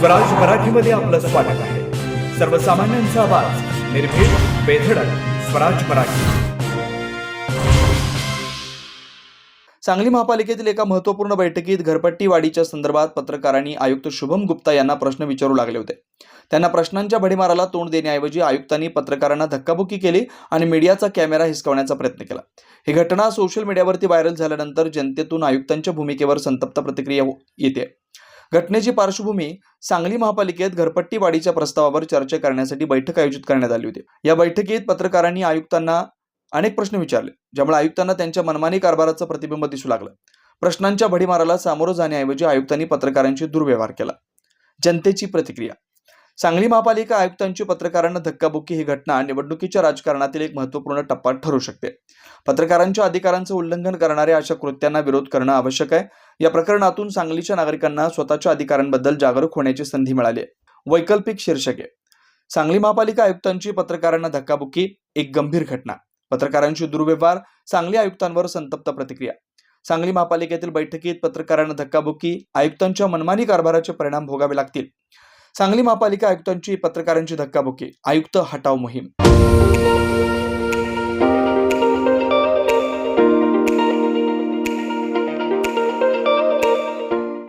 स्वराज मराठीमध्ये आपलं स्वागत आहे। सर्वसामान्यांचा आवाज, निर्भीड, बेधडक, स्वराज मराठी। सांगली महापालिकेतील एका महत्त्वपूर्ण बैठकीत घरपट्टी वाढीच्या संदर्भात पत्रकारांनी आयुक्त शुभम गुप्ता यांना प्रश्न विचारू लागले होते। त्यांना प्रश्नांच्या भडीमाराला तोंड देण्याऐवजी आयुक्तांनी पत्रकारांना धक्काबुक्की केली आणि मीडियाचा कॅमेरा हिसकावण्याचा प्रयत्न केला। ही घटना सोशल मीडियावरती व्हायरल झाल्यानंतर जनतेतून आयुक्तांच्या भूमिकेवर संतप्त प्रतिक्रिया येते। घटनेची पार्श्वभूमी सांगली महापालिकेत घरपट्टी वाढीच्या प्रस्तावावर चर्चा करण्यासाठी बैठक आयोजित करण्यात आली होती। या बैठकीत पत्रकारांनी आयुक्तांना अनेक प्रश्न विचारले, ज्यामुळे आयुक्तांना त्यांच्या मनमानी कारभाराचं प्रतिबिंब दिसू लागलं। प्रश्नांच्या भडीमाराला सामोरं जाण्याऐवजी आयुक्तांनी पत्रकारांशी दुर्व्यवहार केला। जनतेची प्रतिक्रिया। सांगली महापालिका आयुक्तांची पत्रकारांना धक्काबुक्की ही घटना निवडणुकीच्या राजकारणातील एक महत्त्वपूर्ण टप्पा ठरू शकते। पत्रकारांच्या अधिकारांचं उल्लंघन करणाऱ्या अशा कृत्यांना विरोध करणं आवश्यक आहे। या प्रकरणातून सांगलीच्या नागरिकांना स्वतःच्या अधिकारांबद्दल जागरूक होण्याची संधी मिळाली आहे। वैकल्पिक शीर्षके: सांगली महापालिका आयुक्तांची पत्रकारांना धक्काबुक्की, एक गंभीर घटना, पत्रकारांशी दुर्व्यवहार, सांगली आयुक्तांवर संतप्त प्रतिक्रिया। सांगली महापालिकेतील बैठकीत पत्रकारांना धक्काबुक्की, आयुक्तांच्या मनमानी कारभाराचे परिणाम भोगावे लागतील। सांगली महापालिका आयुक्तांची पत्रकारांची धक्काबुक्की, आयुक्त हटाव मोहीम।